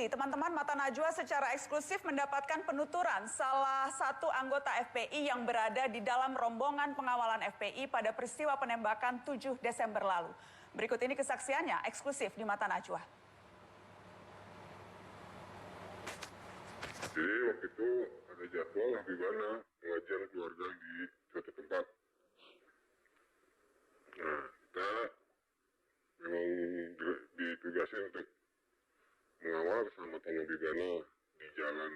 informasi, teman-teman, Mata Najwa secara eksklusif mendapatkan penuturan salah satu anggota FPI yang berada di dalam rombongan pengawalan FPI pada peristiwa penembakan 7 Desember lalu. Berikut ini kesaksiannya eksklusif di Mata Najwa. Jadi waktu itu ada jadwal Habibana pengajian keluarga di suatu tempat. Nah, kita memang ditugasi untuk mengawal keselamatan Habibana di jalan,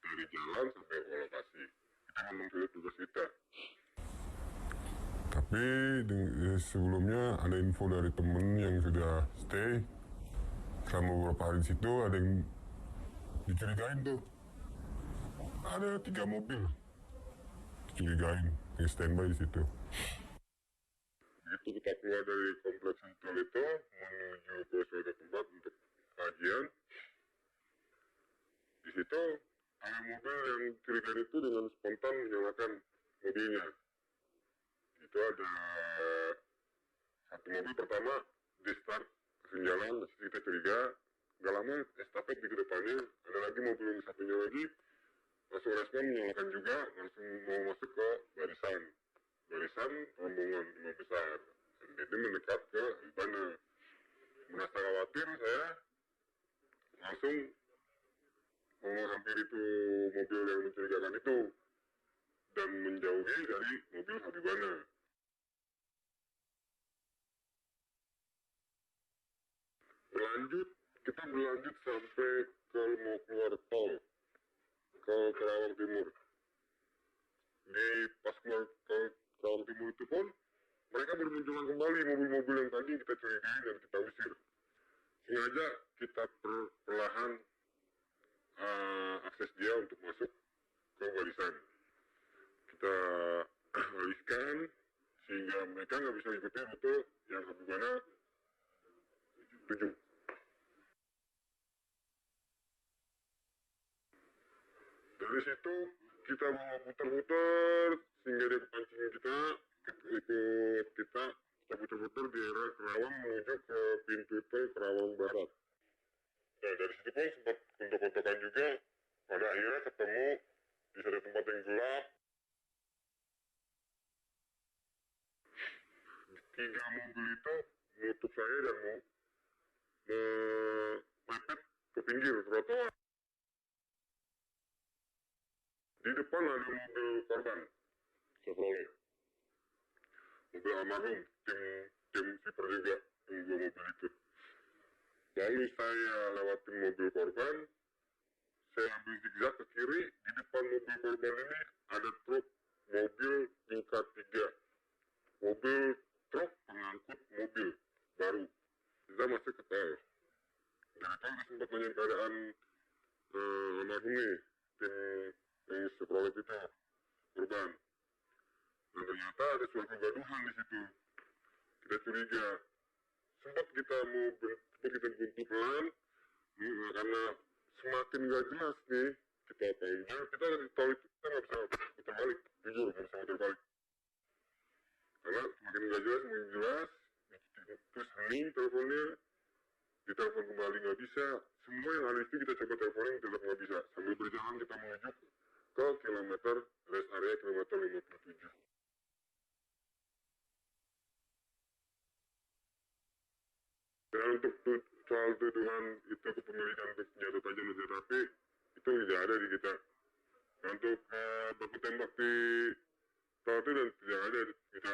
dari jalan sampai ke lokasi. Kita memang sudah tugas kita. Tapi sebelumnya ada info dari temen yang sudah stay selama beberapa hari di situ, ada yang dicurigain tuh. Ada 3 mobil dicurigain yang standby di situ. Begitu kita keluar dari kompleks hotel itu menuju ke suatu tempat untuk kajian, di situ ada mobil yang dicurigain itu dengan spontan menyalakan mobilnya. Itu ada satu mobil pertama di start langsung jalan, kita curiga. Gak lama estafet di kedepannya ada lagi mobil yang satunya lagi langsung respon menyalakan juga, langsung mau masuk ke barisan rombongan imam besar. Dan itu mendekat ke Habibana. Merasa khawatir, saya langsung menghampiri itu mobil yang mencurigakan itu dan menjauhi dari mobil Habibana. Kita berlanjut sampai ke mau keluar tol ke Kerawang Timur. Di pas keluar ke Kerawang Timur itu pun mereka bermunculan kembali mobil-mobil yang tadi kita curigai dan kita usir. Sengaja kita perlahan akses dia untuk masuk ke barisan. Kita alihkan sehingga mereka nggak bisa ikuti rute yang Habibana tuju. Dari situ kita bawa putar-putar sehingga dia kepancing kita putar-putar di daerah Kerawang menuju ke pintu tol Kerawang Barat. Nah, dari situ pun sempat kontak-kontakan juga, pada akhirnya ketemu di satu tempat yang gelap. 3 mobil itu menutup saya dan mau mepet ke pinggir trotoar. Di depan ada mobil korban, Chevrolet. Mobil almarhum, tim sweeper juga, yang 2 mobil itu. Lalu saya lewatin mobil korban, saya ambil zigzag ke kiri, di depan mobil korban ini ada truk mobil tingkat 3. Mobil truk pengangkut mobil baru. Kita masuk ke tol. Dari tol sempat nanya keadaan almarhum nih, tim yang Chevrolet itu, korban. Dan ternyata ada suatu kegaduhan di situ. Kita curiga. Sempat kita buntu pelan, karena semakin gak jelas nih, kita tahunya, kita dari tol itu kita nggak bisa putar balik, jujur nggak bisa putar balik. Karena semakin gak jelas, terus hening teleponnya, ditelepon kembali nggak bisa. Semua yang ada itu kita coba teleponin, tetap nggak bisa. Sambil berjalan kita menuju ke rest area kilometer 57. Dan untuk soal tuduhan itu kepemilikan untuk senjata tajam dan senjata api, itu tidak ada di kita. Dan untuk baku tembak di tol itu dan tidak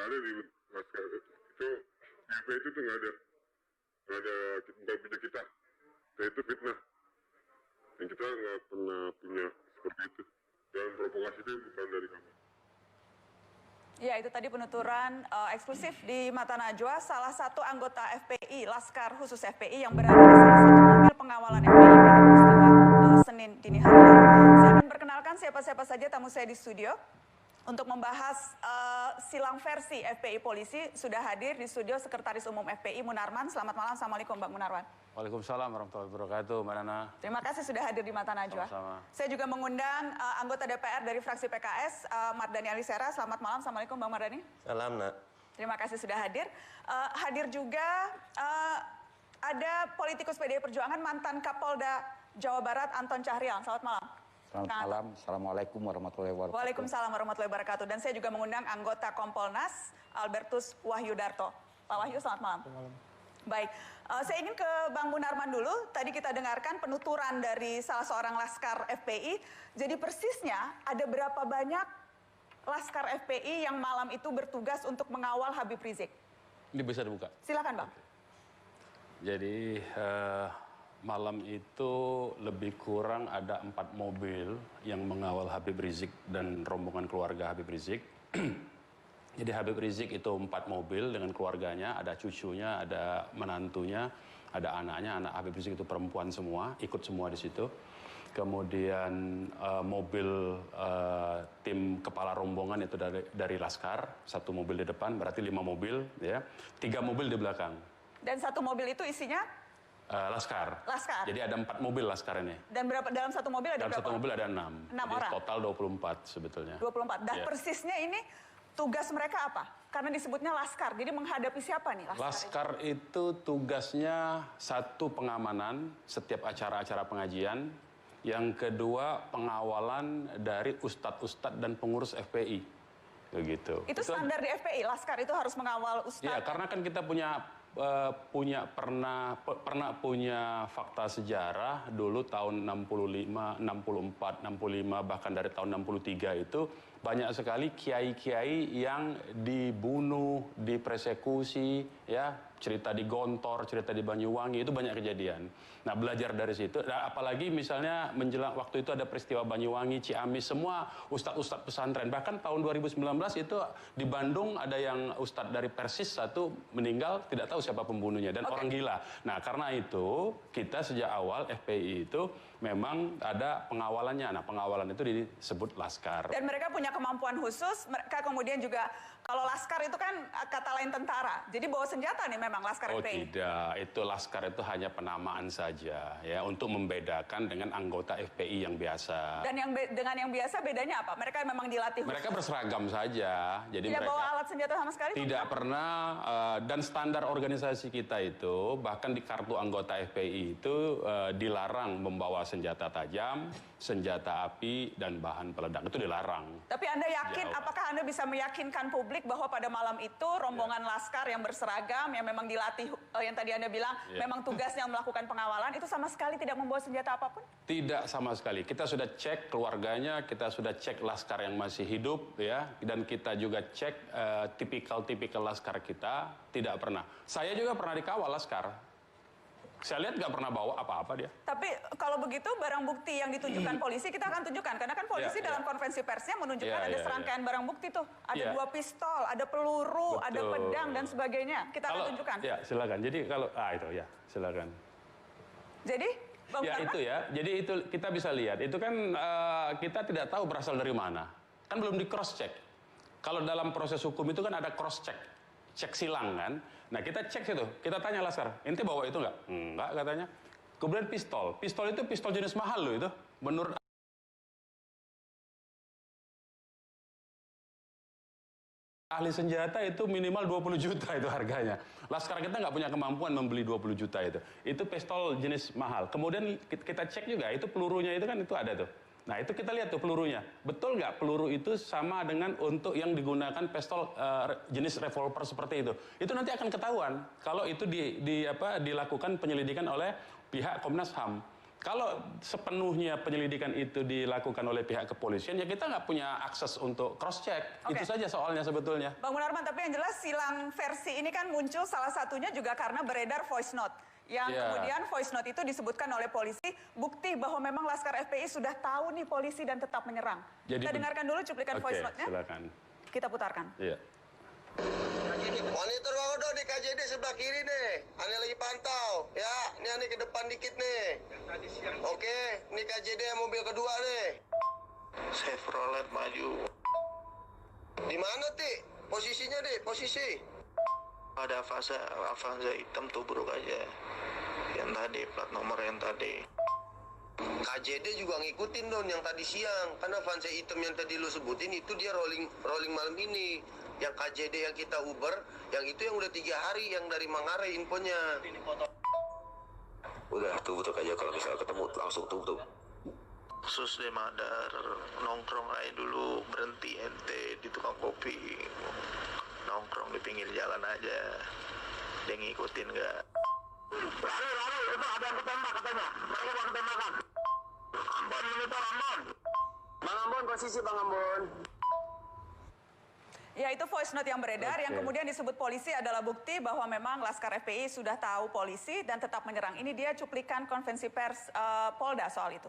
ada di masker itu, DP itu tuh nggak ada bukan punya kita. Dan itu fitnah. Dan kita nggak pernah punya seperti itu. Dan provokasi itu bukan dari kami. Ya, itu tadi penuturan eksklusif di Mata Najwa, salah satu anggota FPI, Laskar Khusus FPI yang berada di salah satu mobil pengawalan FPI pada peristiwa Senin dini hari lalu. Saya akan perkenalkan siapa-siapa saja tamu saya di studio. Untuk membahas silang versi FPI Polisi, sudah hadir di studio Sekretaris Umum FPI Munarman. Selamat malam, Assalamualaikum Bang Munarman. Waalaikumsalam warahmatullahi wabarakatuh, Mbak Nana. Terima kasih sudah hadir di Mata Najwa. Sama-sama. Saya juga mengundang anggota DPR dari fraksi PKS, Mardani Alisera. Selamat malam, Assalamualaikum Bang Mardani. Salam, Nak. Terima kasih sudah hadir. Hadir juga ada politikus PDI Perjuangan, mantan Kapolda Jawa Barat, Anton Cahrial. Selamat malam. Selamat malam. Assalamualaikum warahmatullahi wabarakatuh. Waalaikumsalam warahmatullahi wabarakatuh. Dan saya juga mengundang anggota Kompolnas, Albertus Wahyudarto. Pak Wahyu, selamat malam. Baik, saya ingin ke Bang Munarman dulu. Tadi kita dengarkan penuturan dari salah seorang laskar FPI. Jadi persisnya ada berapa banyak laskar FPI yang malam itu bertugas untuk mengawal Habib Rizik? Ini bisa dibuka. Silakan, Bang. Jadi malam itu lebih kurang ada 4 mobil yang mengawal Habib Rizik dan rombongan keluarga Habib Rizik. Jadi Habib Rizik itu 4 mobil dengan keluarganya, ada cucunya, ada menantunya, ada anaknya. Anak Habib Rizik itu perempuan semua, ikut semua di situ. Kemudian mobil tim kepala rombongan itu dari Laskar, 1 mobil di depan, berarti 5 mobil, ya, 3 mobil di belakang. Dan 1 mobil itu isinya? Laskar. Laskar. Jadi ada 4 mobil Laskar ini. Dan dalam 1 mobil ada Dalam berapa? 1 mobil ada 6. 6 Jadi orang. total 24 sebetulnya. 24. Dan Ya. persisnya ini tugas mereka apa? Karena disebutnya Laskar. Jadi menghadapi siapa nih Laskar? Laskar itu tugasnya 1 pengamanan setiap acara-acara pengajian. Yang kedua pengawalan dari ustadz-ustadz dan pengurus FPI. Begitu. Itu standar di FPI. Laskar itu harus mengawal ustadz. Ya, karena kan kita pernah punya fakta sejarah dulu tahun 65, 64, 65 bahkan dari tahun 63 itu banyak sekali kiai-kiai yang dibunuh, dipersekusi, ya, cerita di Gontor, cerita di Banyuwangi, itu banyak kejadian. Nah, belajar dari situ, nah, apalagi misalnya menjelang waktu itu ada peristiwa Banyuwangi, Ciamis, semua ustadz-ustadz pesantren. Bahkan tahun 2019 itu di Bandung ada yang ustadz dari Persis 1 meninggal, tidak tahu siapa pembunuhnya, dan orang gila. Nah, karena itu kita sejak awal FPI itu memang ada pengawalannya. Nah, pengawalan itu disebut Laskar. Dan mereka punya kemampuan khusus. Mereka kemudian juga, kalau Laskar itu kan kata lain tentara. Jadi bawa senjata nih memang Laskar Oh FPI. tidak, itu Laskar itu hanya penamaan saja ya untuk membedakan dengan anggota FPI yang biasa. Dan dengan yang biasa bedanya apa? Mereka memang dilatih Mereka khusus. berseragam saja. Jadi Tidak mereka bawa alat senjata sama sekali? tidak Bang? pernah dan standar organisasi kita itu bahkan di kartu anggota FPI itu dilarang membawa senjata tajam, senjata api dan bahan peledak, itu dilarang. Tapi Anda yakin, Jauh. apakah Anda bisa meyakinkan publik bahwa pada malam itu rombongan Laskar yang berseragam, yang memang dilatih, yang tadi Anda bilang, memang tugasnya melakukan pengawalan, itu sama sekali tidak membawa senjata apapun? Tidak sama sekali. Kita sudah cek keluarganya, kita sudah cek Laskar yang masih hidup, ya, dan kita juga cek tipikal Laskar kita, tidak pernah. Saya juga pernah dikawal Laskar. Saya lihat nggak pernah bawa apa-apa dia. Tapi kalau begitu barang bukti yang ditunjukkan polisi kita akan tunjukkan. Karena kan polisi dalam konferensi persnya menunjukkan ada serangkaian barang bukti tuh. Ada 2 pistol, ada peluru, ada pedang dan sebagainya. Kita akan tunjukkan. Ya, silakan. Jadi kalau itu ya, silakan. Jadi, Bang Ya Karna? itu ya. Jadi itu kita bisa lihat. Itu kan kita tidak tahu berasal dari mana. Kan belum di cross check. Kalau dalam proses hukum itu kan ada cross check. Cek silang kan. Nah, kita cek situ. Kita tanya Laskar, ente bawa itu nggak? Enggak katanya. Kemudian pistol. Pistol itu pistol jenis mahal loh itu. Menurut ahli senjata itu minimal 20 juta itu harganya. Laskar kita nggak punya kemampuan membeli 20 juta itu. Itu pistol jenis mahal. Kemudian kita cek juga, itu pelurunya itu kan itu ada tuh. Nah, itu kita lihat tuh pelurunya. Betul nggak peluru itu sama dengan untuk yang digunakan pistol jenis revolver seperti itu? Itu nanti akan ketahuan kalau itu dilakukan penyelidikan oleh pihak Komnas HAM. Kalau sepenuhnya penyelidikan itu dilakukan oleh pihak kepolisian, ya kita nggak punya akses untuk cross-check. Itu saja soalnya sebetulnya. Bang Munarman, tapi yang jelas silang versi ini kan muncul salah satunya juga karena beredar voice note. Yang kemudian voice note itu disebutkan oleh polisi, bukti bahwa memang Laskar FPI sudah tahu nih polisi dan tetap menyerang. Jadi, kita dengarkan dulu cuplikan voice note-nya. Silakan. Kita putarkan. Iya. Monitor Bang Odo di KJD sebelah kiri nih. Ane lagi pantau. Ya, ini Ane ke depan dikit nih. Oke, ini KJD yang mobil kedua nih. Chevrolet maju. Di mana, Ti? Posisinya, Di, posisi. Ada Avanza hitam tubruk aja. Yang tadi, plat nomor yang tadi. KJD juga ngikutin Don yang tadi siang. Karena Avanza hitam yang tadi lu sebutin itu dia rolling malam ini. Yang KJD yang kita Uber, yang itu yang udah 3 hari yang dari Manggarai infonya. Udah tutup aja, kalau misalnya ketemu langsung tutup. Sus deh Madar, nongkrong aja dulu, berhenti ente di tukang kopi, nongkrong di pinggir jalan aja, dia ngikutin nggak? Lalu itu ada yang ketembak katanya, mereka mau ketembakan. Ambon monitor Ambon. Bang Ambon, posisi Bang Ambon. Ya, itu voice note yang beredar yang kemudian disebut polisi adalah bukti bahwa memang Laskar FPI sudah tahu polisi dan tetap menyerang. Ini dia cuplikan konferensi pers Polda soal itu.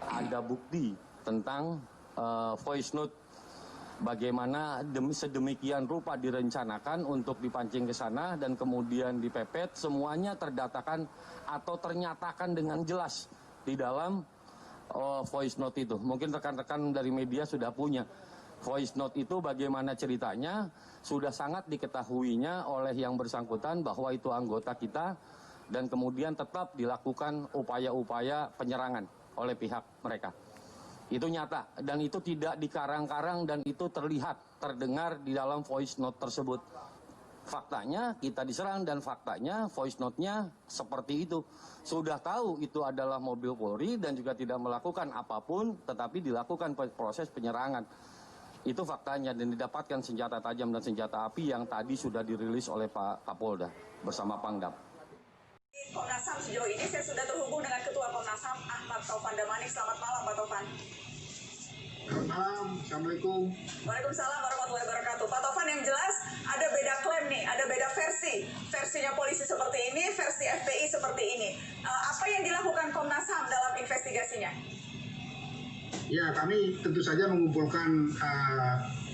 Ada bukti tentang voice note bagaimana sedemikian rupa direncanakan untuk dipancing ke sana dan kemudian dipepet, semuanya terdatakan atau ternyatakan dengan jelas di dalam voice note itu. Mungkin rekan-rekan dari media sudah punya. Voice note itu bagaimana ceritanya sudah sangat diketahuinya oleh yang bersangkutan bahwa itu anggota kita dan kemudian tetap dilakukan upaya-upaya penyerangan oleh pihak mereka. Itu nyata dan itu tidak dikarang-karang dan itu terlihat, terdengar di dalam voice note tersebut. Faktanya kita diserang dan faktanya voice note-nya seperti itu. Sudah tahu itu adalah mobil Polri dan juga tidak melakukan apapun tetapi dilakukan proses penyerangan. Itu faktanya dan didapatkan senjata tajam dan senjata api yang tadi sudah dirilis oleh Pak Kapolda bersama Pangdam. Komnas HAM sejauh ini saya sudah terhubung dengan Ketua Komnas HAM Ahmad Taufan Damanik. Selamat malam Pak Taufan. Selamat malam, Assalamualaikum. Waalaikumsalam warahmatullahi wabarakatuh. Pak Taufan, yang jelas ada beda klaim nih, ada beda versi. Versinya polisi seperti ini, versi FPI seperti ini. Apa yang dilakukan Komnas HAM dalam investigasinya? Ya, kami tentu saja mengumpulkan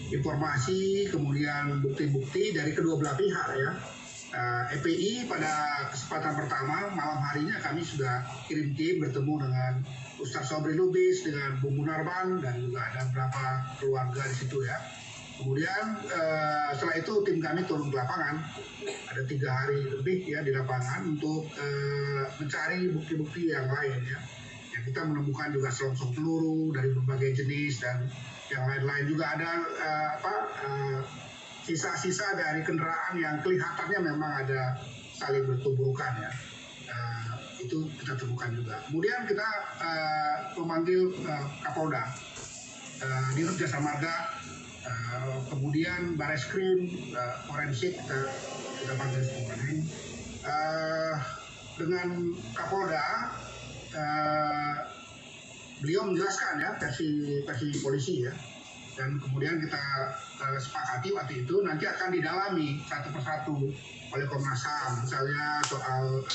informasi, kemudian bukti-bukti dari kedua belah pihak ya. FPI pada kesempatan pertama malam harinya kami sudah kirim tim bertemu dengan Ustaz Sobri Lubis, dengan Bung Munarban dan juga ada beberapa keluarga di situ ya. Kemudian setelah itu tim kami turun ke lapangan, ada 3 hari lebih ya di lapangan untuk mencari bukti-bukti yang lain ya. Ya, kita menemukan juga selongsong peluru dari berbagai jenis dan yang lain-lain juga ada sisa-sisa dari kendaraan yang kelihatannya memang ada saling bertuburkan ya. Itu kita temukan juga. Kemudian kita memanggil Kapolda, Dirut Jasa Marga, kemudian Bareskrim, forensik kita panggil semua. Dengan Kapolda, beliau menjelaskan ya versi polisi ya. Dan kemudian kita sepakati waktu itu nanti akan didalami satu persatu oleh Komnas HAM, misalnya soal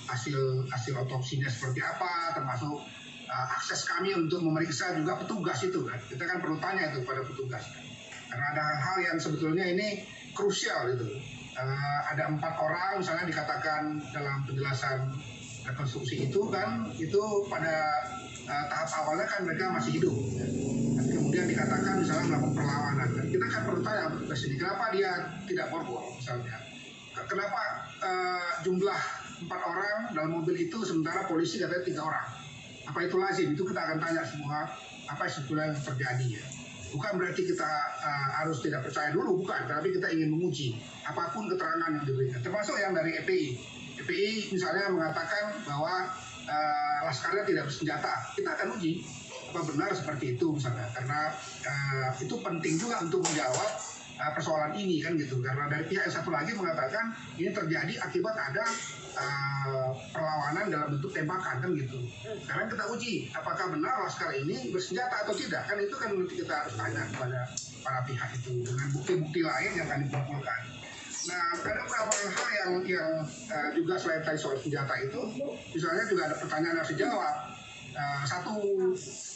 hasil otopsinya seperti apa, termasuk akses kami untuk memeriksa juga petugas itu kan. Kita kan perlu tanya itu pada petugas kan. Karena ada hal-hal yang sebetulnya ini krusial gitu. Ada 4 orang misalnya dikatakan dalam penjelasan rekonstruksi itu kan, itu pada tahap awalnya kan mereka masih hidup. Kemudian dikatakan misalnya melakukan perlawanan. Kita kan perlu tanya ke sini, kenapa dia tidak borgol misalnya? Kenapa jumlah 4 orang dalam mobil itu sementara polisi katanya 3 orang? Apa itu lazim? Itu kita akan tanya semua apa sebetulnya yang terjadi ya. Bukan berarti kita harus tidak percaya dulu, bukan. Tapi kita ingin menguji apapun keterangan yang diberikan. Termasuk yang dari FPI. FPI misalnya mengatakan bahwa Laskarnya tidak bersenjata. Kita akan uji apa benar seperti itu misalnya, karena itu penting juga untuk menjawab persoalan ini kan gitu. Karena dari pihak yang satu lagi mengatakan ini terjadi akibat ada perlawanan dalam bentuk tembakan kan gitu. Sekarang kita uji apakah benar Laskar ini bersenjata atau tidak, kan itu kan nanti kita harus tanya kepada para pihak itu dengan bukti-bukti lain yang akan dikumpulkan. Nah, ada beberapa hal yang juga selain tadi soal senjata itu, misalnya juga ada pertanyaan yang harus dijawab.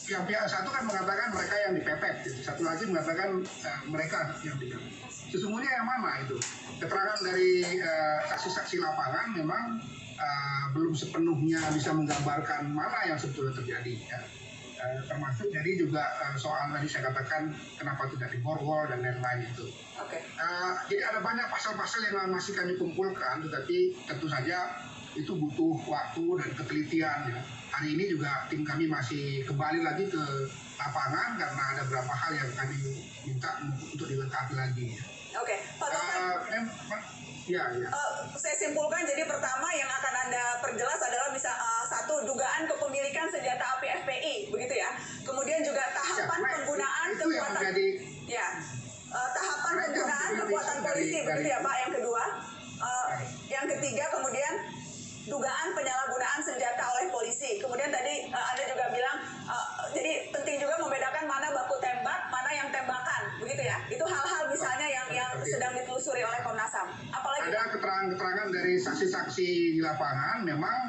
Pihak satu kan mengatakan mereka yang dipepet, gitu. Satu lagi mengatakan mereka yang dipepet. Sesungguhnya yang mana itu? Keterangan dari saksi-saksi lapangan memang belum sepenuhnya bisa menggambarkan mana yang sebetulnya terjadi. Ya. Termasuk jadi juga soal tadi saya katakan kenapa tidak diborgol dan lain-lain itu. Okay. Jadi ada banyak pasal-pasal yang masih kami kumpulkan, tetapi tentu saja itu butuh waktu dan ketelitian. Ya. Hari ini juga tim kami masih kembali lagi ke lapangan karena ada beberapa hal yang kami minta untuk dilengkapi lagi. Ya. Oke, Pak Taufan. Saya simpulkan, jadi pertama yang akan Anda perjelas adalah satu, dugaan kepemilikan senjata api FPI, begitu ya. Kemudian juga tahapan penggunaan kekuatan, tahapan penggunaan kekuatan polisi, begitu ya Pak. Yang kedua, yang ketiga kemudian dugaan penyalahgunaan senjata oleh polisi. Kemudian tadi Anda juga bilang, jadi penting juga membedakan mana baku tembak, mana yang tembakan, begitu ya. Itu hal-hal misalnya yang sedang ditelusuri oleh Komnas HAM. Apalagi ada keterangan-keterangan dari saksi-saksi di lapangan, memang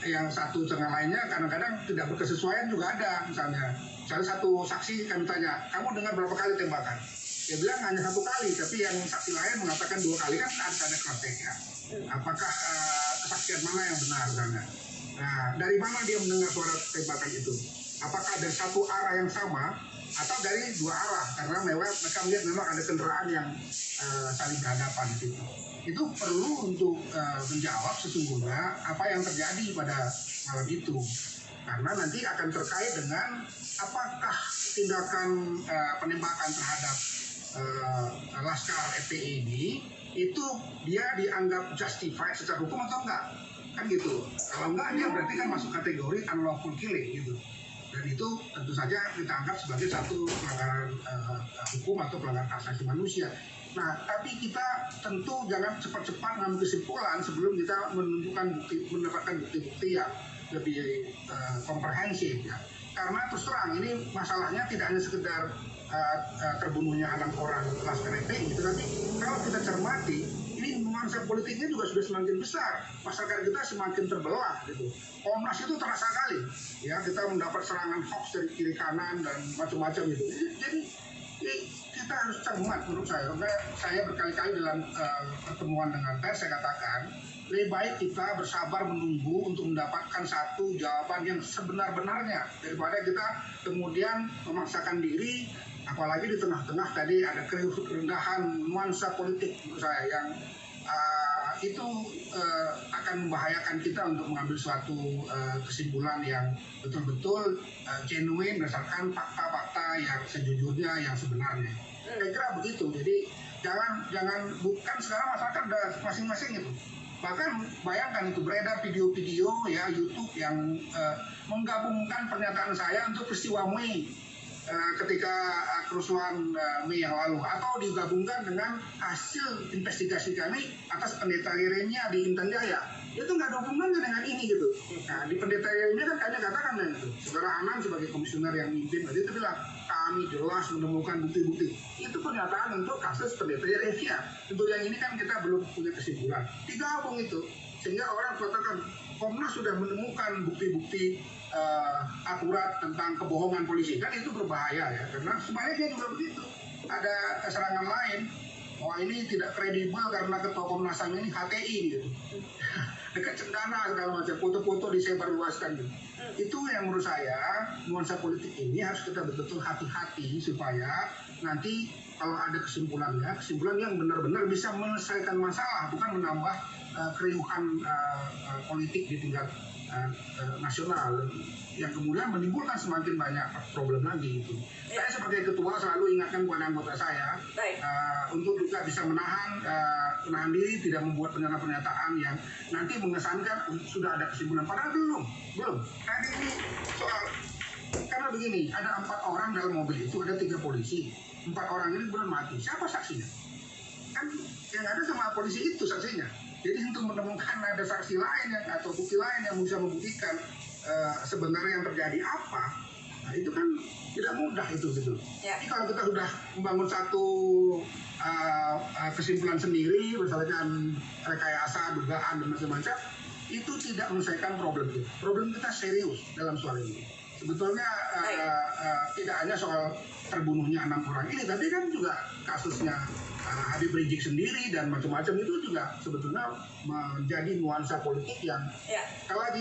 yang satu dengan lainnya kadang-kadang tidak berkesesuaian juga ada. Misalnya satu saksi kami tanya, kamu dengar berapa kali tembakan? Dia bilang hanya 1 kali, tapi yang saksi lain mengatakan 2 kali, kan ada cross-check ya. Apakah kesaksian mana yang benar misalnya? Nah, dari mana dia mendengar suara tembakan itu? Apakah dari satu arah yang sama atau dari 2 arah? Karena mereka melihat memang ada kendaraan yang saling berhadapan di situ. Itu perlu untuk menjawab sesungguhnya apa yang terjadi pada malam itu. Karena nanti akan terkait dengan apakah tindakan penembakan terhadap Laskar FPI ini itu dia dianggap justified secara hukum atau enggak, kan gitu. Kalau enggak, dia berarti kan masuk kategori unlawful killing gitu, dan itu tentu saja kita anggap sebagai satu pelanggaran hukum atau pelanggaran hak asasi manusia. Nah, tapi kita tentu jangan cepat-cepat mengambil kesimpulan sebelum kita mendapatkan bukti-bukti yang lebih komprehensif ya. Karena terus terang ini masalahnya tidak hanya sekedar terbunuhnya 6 orang Laskar FPI itu, tapi kalau kita cermati ini nuansa politiknya juga sudah semakin besar, masyarakat kita semakin terbelah gitu. Komnas itu terasa sekali ya, kita mendapat serangan hoax dari kiri kanan dan macam-macam gitu. Jadi kita harus cermat menurut saya. Saya berkali-kali dalam pertemuan dengan pers saya katakan lebih baik kita bersabar menunggu untuk mendapatkan satu jawaban yang sebenar-benarnya daripada kita kemudian memaksakan diri, apalagi di tengah-tengah tadi ada kerendahan nuansa politik menurut saya yang itu akan membahayakan kita untuk mengambil suatu kesimpulan yang betul-betul genuine berdasarkan fakta-fakta yang sejujurnya, yang sebenarnya. Saya kira begitu. Jadi jangan bukan sekarang masyarakat udah masing-masing itu. Bahkan bayangkan itu beredar video-video ya YouTube yang menggabungkan pernyataan saya untuk peristiwa Mei ketika kerusuhan Mei yang lalu, atau digabungkan dengan hasil investigasi kami atas pendeta Yeremia di Intan Jaya. Itu nggak ada hubungannya dengan ini gitu. Nah, di pendeta Yeremia kan kami katakan itu, saudara Anand sebagai komisioner yang mimpin tadi itu bilang kami jelas menemukan bukti-bukti. Itu pernyataan untuk kasus pendeta Yeremia. Untuk yang ini kan kita belum punya kesimpulan. Digabung itu sehingga orang katakan Komnas sudah menemukan bukti-bukti akurat tentang kebohongan polisi. Kan itu berbahaya ya, karena sebaliknya juga begitu. Ada serangan lain, wah ini tidak kredibel karena ketua Komnas HAM ini HTI gitu. Dekat cendana segala macam, foto-foto disebarluaskan gitu. Itu yang menurut saya nuansa politik ini harus kita betul-betul hati-hati supaya nanti kalau ada kesimpulan yang benar-benar bisa menyelesaikan masalah, bukan menambah keriuhan politik di tingkat nasional yang kemudian menimbulkan semakin banyak problem lagi itu. Saya sebagai ketua selalu ingatkan kepada anggota saya untuk juga bisa menahan diri, tidak membuat pernyataan-pernyataan yang nanti mengesankan sudah ada kesimpulan. Padahal belum. Tadi ini soal, karena begini, ada 4 orang dalam mobil itu, ada 3 polisi. 4 orang ini benar mati. Siapa saksinya? Kan yang ada sama polisi itu saksinya. Jadi untuk menemukan ada saksi lain atau bukti lain yang bisa membuktikan sebenarnya yang terjadi apa, nah itu kan tidak mudah itu gitu. Ya. Jadi kalau kita sudah membangun satu kesimpulan sendiri, misalkan rekayasa, dugaan dan macam-macam, itu tidak menyelesaikan problem kita. Problem kita serius dalam soal ini. Sebetulnya tidak hanya soal terbunuhnya 6 orang ini, tapi kan juga kasusnya Habib Rizik sendiri dan macam-macam itu juga sebetulnya menjadi nuansa politik yang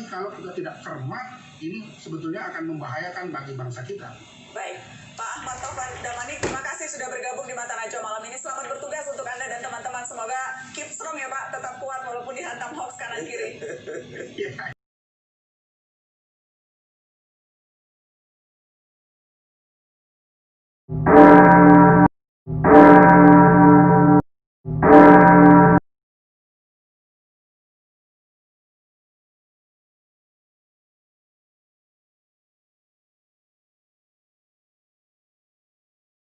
kalau kita tidak cermat, ini sebetulnya akan membahayakan bagi bangsa kita. Baik, Pak Ahmad Taufan Damanik, terima kasih sudah bergabung di Mata Najwa malam ini. Selamat bertugas untuk Anda dan teman-teman. Semoga keep strong ya Pak, tetap kuat walaupun dihantam hoax kanan kiri.